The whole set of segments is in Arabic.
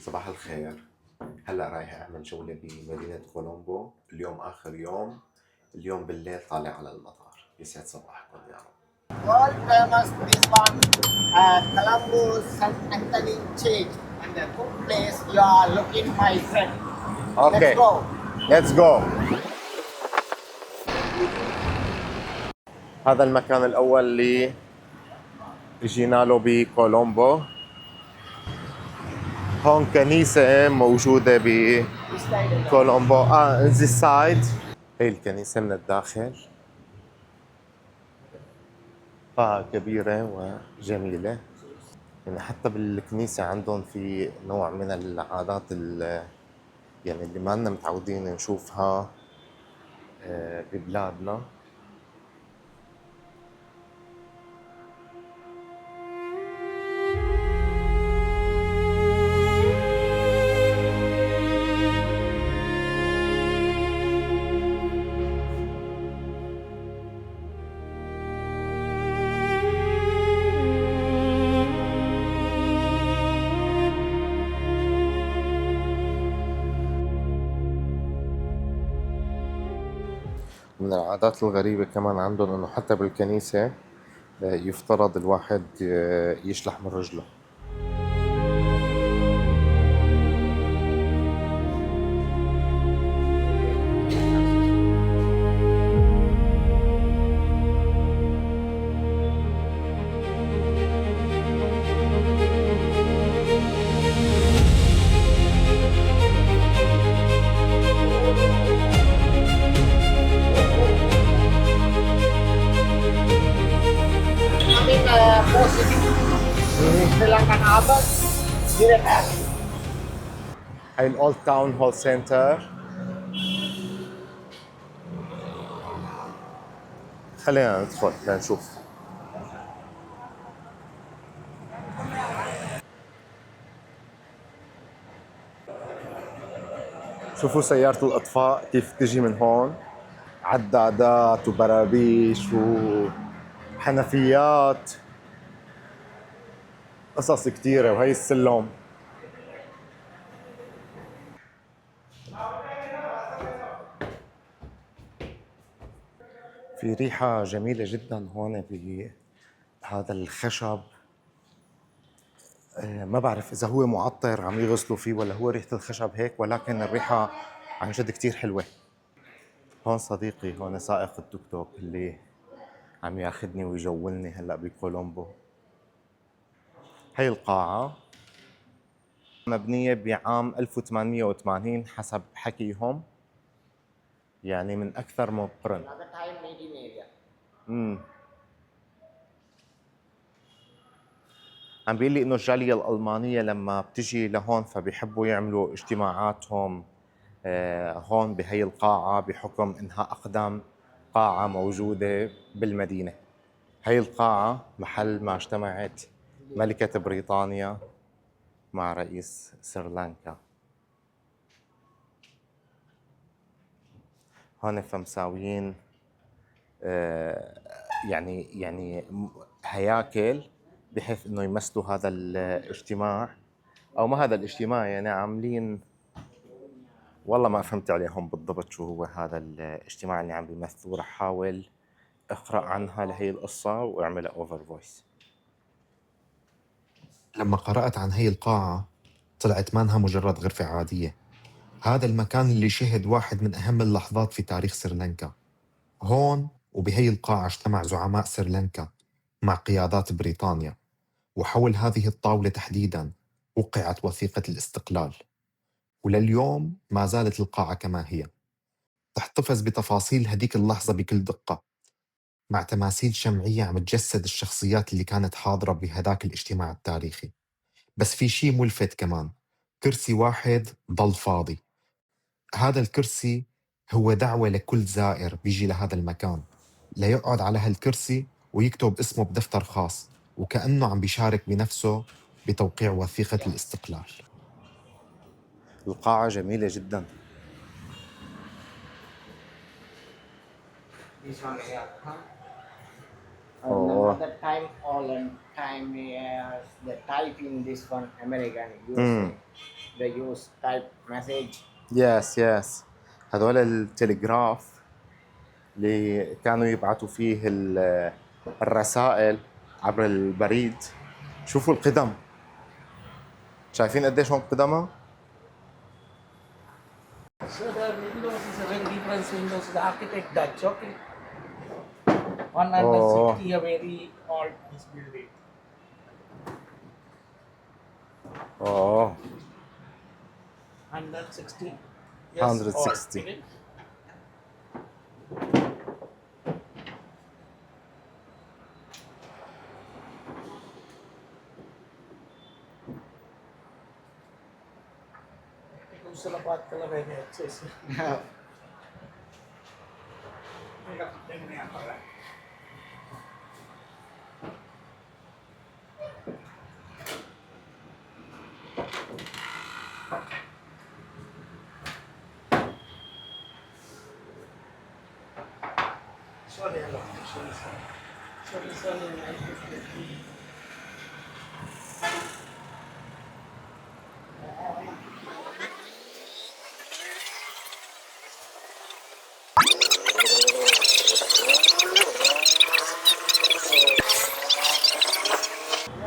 صباح الخير. هلا رايح اعمل جولة بمدينة كولومبو، اليوم اخر يوم. اليوم بالليل طالع على المطار. يسعد صباحكم يا رب. World famous this one, Columbus St. Anthony Church, and the good place you are looking, my friend. Let's go. Let's go. هذا المكان الأول اللي جينا له بكولومبو. هون كنيسة موجودة بكولومبو. this side. هي الكنيسة من الداخل. قاعة كبيرة وجميلة. يعني حتى بالكنيسة عندهم في نوع من العادات يعني اللي ما لنا متعودين نشوفها ببلادنا. من العادات الغريبة كمان عندهم انه حتى بالكنيسة يفترض الواحد يشلح من رجله. Sri Lankan Arbor, direct. هاي الأولد تاون هول سنتر. خلينا ندخل لنشوف. شوفوا سيارة الإطفاء كيف تجي من هون، عدادات وبرابيش وحنفيات، قصص كتيرة. وهي السلم. في ريحة جميلة جدا هون بهذا الخشب. ما بعرف إذا هو معطر عم يغسلوا فيه ولا هو ريحة الخشب هيك، ولكن الريحة عن جد كتير حلوة. هون صديقي، هون سائق التوك توك اللي عم ياخدني ويجولني هلأ بكولومبو. هي القاعة مبنية بعام 1880 حسب حكيهم، يعني من أكثر من قرن. عم بيقول لي إنه الجالية الألمانية لما بتجي لهون فبيحبوا يعملوا اجتماعاتهم هون بهي القاعة، بحكم إنها أقدم قاعة موجودة بالمدينة. هي القاعة محل ما اجتمعت ملكة بريطانيا مع رئيس سريلانكا. هون فمساويين يعني هياكل بحيث انه يمثلوا هذا الاجتماع، او ما هذا الاجتماع، يعني عاملين، والله ما فهمت عليهم بالضبط شو هو هذا الاجتماع اللي عم بيمثلوه. رح حاول اقرا عنها لهي القصه واعملها اوفر فويس. لما قرأت عن هي القاعة طلعت مانها مجرد غرفة عادية. هذا المكان اللي شهد واحد من أهم اللحظات في تاريخ سريلانكا. هون وبهي القاعة اجتمع زعماء سريلانكا مع قيادات بريطانيا، وحول هذه الطاولة تحديداً وقعت وثيقة الاستقلال. ولليوم ما زالت القاعة كما هي، تحتفظ بتفاصيل هديك اللحظة بكل دقة، مع تماثيل شمعية عم تجسد الشخصيات اللي كانت حاضرة بهداك الاجتماع التاريخي. بس في شيء ملفت كمان، كرسي واحد ضل فاضي. هذا الكرسي هو دعوة لكل زائر بيجي لهذا المكان ليقعد على هالكرسي ويكتب اسمه بدفتر خاص، وكأنه عم بيشارك بنفسه بتوقيع وثيقة الاستقلال. القاعة جميلة جدا. This one here. Oh. Another time, all and time the type in this one American USA. they use type message. يس هذول التلغراف اللي كانوا يبعثوا فيه الرسائل عبر البريد. شوفوا القدم، شايفين قديش هون قدمها؟ So the windows is a very different windows. The architect Dutch, okay. 160 a very old this building. اوه 160. 160. Old. दूसरा बात कलर है अच्छे से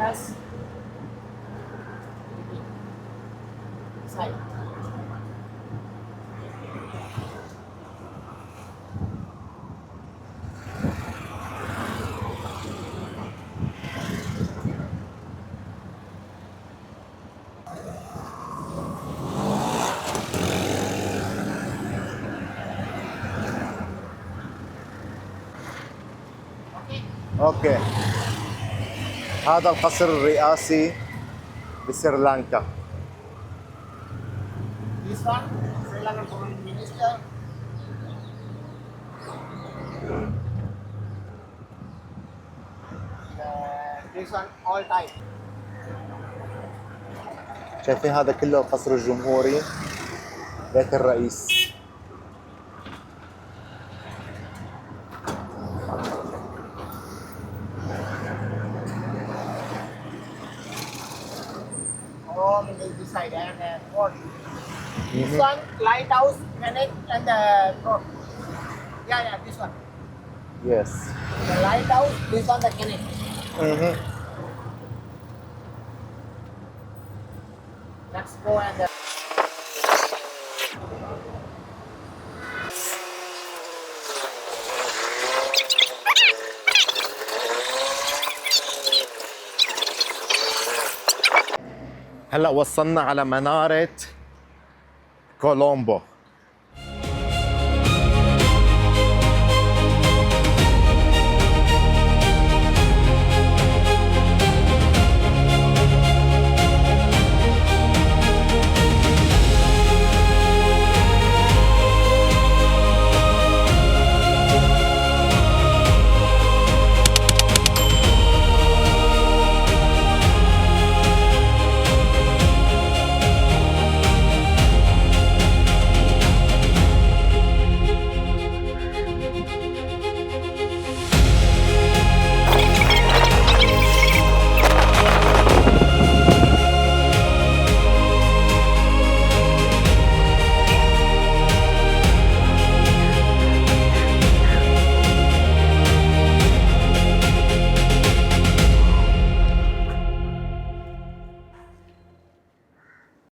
Yes. Side. اوكي، هذا القصر الرئاسي بسريلانكا. This one, Sri Lankan Foreign Minister. This one all time. شايفين هذا كله القصر الجمهوري، بيت الرئيس. All in this side and port. This one lighthouse connect and the port. Yeah, this one. يس. The lighthouse, this one the connect. Let's go and هلا وصلنا على منارة كولومبو.